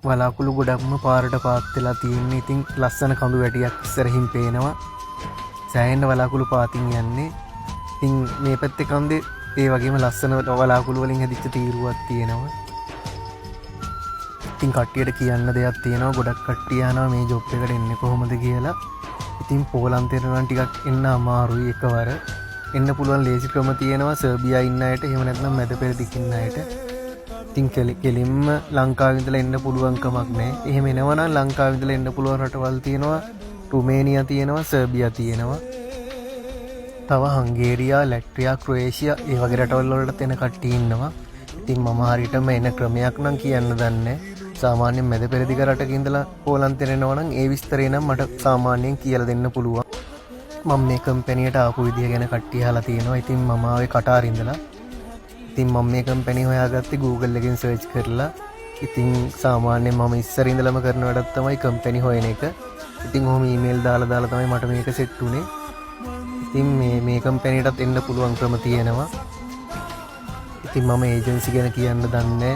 වලාකුළු ගොඩක්ම පාරට පාත් වෙලා තියෙන්නේ. ඉතින් ලස්සන කඳු වැටියක් ඉස්සරහින් පේනවා. සෑහෙන වලාකුළු පාතින් යන්නේ. ඉතින් මේ පැත්තේ කන්දේ ඒ වගේම ලස්සන වලාකුළු වලින් හැදිච්ච තීරුවක් තියෙනවා. ඉතින් කට්ටියට කියන්න දෙයක් තියෙනවා. ගොඩක් කට්ටිය යනවා මේ ජොබ් එකට එන්නේ කොහොමද කියලා. ඉතින් පෝලන්තයට නම් ටිකක් එන්න අමාරුයි එකවර. එන්න පුළුවන් ලේසි ක්‍රම තියෙනවා සර්බියා ඉන්න අයට, එහෙම නැත්නම් මැද පෙරදිග ඉන්න අයට. ඉතින් කෙලින්ම ලංකාවේ ඉඳලා එන්න පුළුවන් කමක් නැහැ. එහෙම එනවා නම් ලංකාවේ ඉඳලා එන්න පුළුවන් රටවල් තියෙනවා. රුමේනියා තියෙනවා, සර්බියා තියෙනවා. තව හංගේරියා, ලැට්වියා, ක්‍රොේෂියා ඒ වගේ රටවල් වලට එන කට්ටිය ඉන්නවා. ඉතින් මම හරියටම එන ක්‍රමයක් නම් කියන්න දන්නේ නැහැ. සාමාන්‍යයෙන් මැද පෙරදිග රටක ඉඳලා පෝලන්තයට එනවා නම් ඒ විස්තරේ නම් මට සාමාන්‍යයෙන් කියලා දෙන්න පුළුවන්. මම මේ කම්පැනියට ආපු විදිය ගැන කට්ටිය අහලා තියෙනවා. ඉතින් මම ආවේ කටාර් ඉඳලා. ඉතින් මම මේ කම්පැනි හොයාගත්තේ Google එකෙන් සර්ච් කරලා. ඉතින් සාමාන්‍යයෙන් මම ඉස්සර ඉඳලම කරන වැඩක් තමයි කම්පැනි හොයන එක. ඉතින් ඔහොම ඊමේල් දාලා තමයි මට මේක සෙට් උනේ. ඉතින් මේ කම්පැනියටත් එන්න පුළුවන් ක්‍රම තියෙනවා. ඉතින් මම ඒජන්සි ගැන කියන්න දන්නේ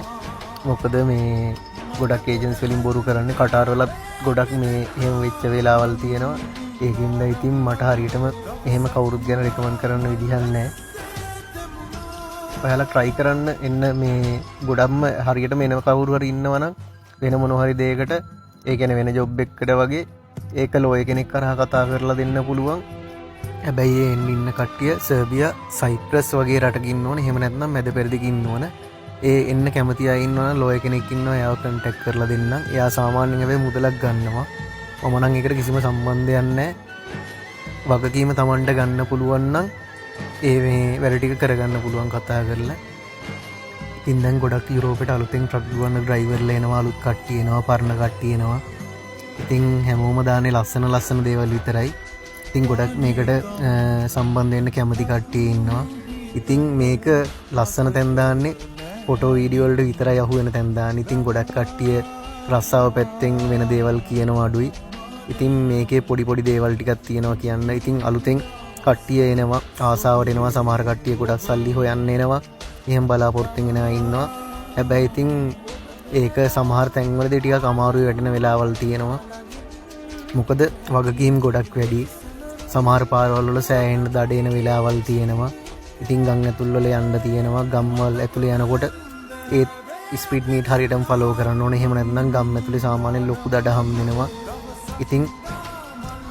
මොකද මේ ගොඩක් ඒජන්සි වලින් බොරු කරන්නේ. කටාර් වලත් ගොඩක් මේ එහෙම වෙච්ච වෙලාවල් තියෙනවා. ඒකින්ද ඉතින් මට හරියටම එහෙම කවුරුත් ගැන රෙකමන්ඩ් කරන්න විදිහක් නැහැ. ඔයාලා try කරන්න එන්න මේ ගොඩක්ම හරියටම එන කවුරු හරි ඉන්නවනම් වෙන මොන හරි දෙයකට ඒ කියන්නේ වෙන ජොබ් එකකට වගේ ඒක ලෝය කෙනෙක් කරා කතා කරලා දෙන්න පුළුවන්. හැබැයි ඒ ඉන්න කට්ටිය සර්බියා, සයිප්‍රස් වගේ රටක ඉන්න ඕන. එහෙම නැත්නම් මැද පෙරදිග ඉන්න ඕන. ඒ එන්න කැමති අය ඉන්නවනම් ලෝය කෙනෙක් ඉන්නවා. එයාව කන්ටැක්ට් කරලා දෙන්නම්. එයා සාමාන්‍යයෙන් හැබැයි මුදලක් ගන්නවා. මම නම් ඒකට කිසිම සම්බන්ධයක් නැහැ. වගකීම Tamanට ගන්න පුළුවන් නම් ඒ මේ වැඩ ටික කරගන්න පුළුවන් කතා කරලා. ඉතින් දැන් ගොඩක් යුරෝපෙට අලුතෙන් ට්‍රක් දුවන ඩ්‍රයිවර්ලා එනවා, අලුත් කට්ටිය එනවා, පරණ කට්ටිය එනවා. ඉතින් හැමෝම දාන්නේ ලස්සන දේවල් විතරයි. ඉතින් ගොඩක් මේකට සම්බන්ධ වෙන්න කැමති කට්ටිය ඉන්නවා. ඉතින් මේක ලස්සන තැන් දාන්නේ ෆොටෝ වීඩියෝ වලට විතරයි අහු වෙන තැන් දාන්නේ. ඉතින් ගොඩක් කට්ටිය රස්සාව පැත්තෙන් වෙන දේවල් කියනවා අඩුයි. ඉතින් මේකේ පොඩි දේවල් ටිකක් තියෙනවා කියන්න. ඉතින් අලුතෙන් කට්ටිය එනවා, ආසාවට එනවා. සමහර කට්ටිය ගොඩක් සල්ලි හොයන්න එනවා. එහෙම බලාපොරොත්තුෙන් එනවා ඉන්නවා. හැබැයි ඉතින් ඒක සමහර තැන්වලදී ටිකක් අමාරුයි වැටෙන වෙලාවල් තියෙනවා. මොකද වගකීම් ගොඩක් වැඩි. සමහර පාරවල් වල සෑහෙන දඩ එන වෙලාවල් තියෙනවා. ඉතින් ගම් ඇතුල් වල යන්න තියෙනවා. ගම්වල ඇතුලේ යනකොට ඒ ස්පීඩ් මීට් හරියටම ෆලෝ කරන්න ඕනේ. එහෙම නැත්නම් ගම් ඇතුලේ සාමාන්‍යයෙන් ලොකු දඩ හම් වෙනවා. ඉතින්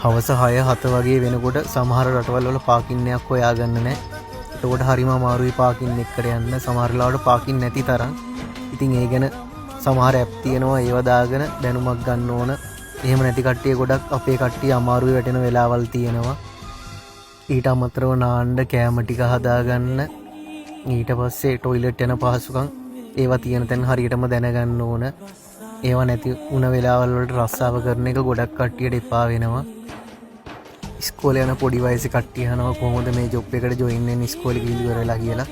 හවස 6-7 වගේ වෙනකොට සමහර රටවල් වල පාකින් එකක් හොයාගන්න නැහැ. ඒකට හරිම අමාරුයි පාකින් එකකට යන්න. සමහර වෙලාවට පාකින් නැති තරම්. ඉතින් ඒ ගැන සමහර ඇප් තියෙනවා. ඒව දාගෙන දැනුමක් ගන්න ඕන. එහෙම නැති කට්ටිය ගොඩක් අපේ කට්ටිය අමාරුයි වැටෙන වෙලාවල් තියෙනවා. ඊට අමතරව නාන්න කෑම ටික හදාගන්න, ඊට පස්සේ টয়ලට් යන පහසුකම් ඒවා තියෙන තැන හරියටම දැනගන්න ඕන. ඒවා නැති වුණ වෙලාවල් වලට රස්සාව කරන එක ගොඩක් කට්ටියට එපා වෙනවා. ඉස්කෝලේ යන පොඩි වයසේ කට්ටිය අහනවා කොහොමද මේ ජොබ් එකට ජොයින් වෙන්නේ ඉස්කෝලේ ගිහින් ඉවර වෙලා කියලා.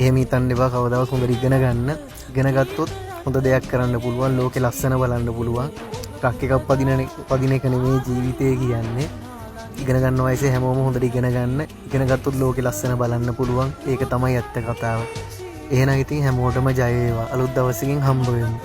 එහෙම හිතන්න එපා. කවදාවත් හොඳට ඉගෙන ගන්න. ඉගෙන ගත්තොත් හොඳ දෙයක් කරන්න පුළුවන්. ලෝකේ ලස්සන බලන්න පුළුවන්. ට්‍රක් එකක් පදින එක නෙමෙයි ජීවිතය කියන්නේ. ඉගෙන ගන්න වයසේ හැමෝම හොඳට ඉගෙන ගන්න. ඉගෙන ගත්තොත් ලෝකේ ලස්සන බලන්න පුළුවන්. ඒක තමයි ඇත්ත කතාව. එහෙනම් ඉතින් හැමෝටම ජය වේවා. අලුත් දවසකින් හම්බ වෙමු.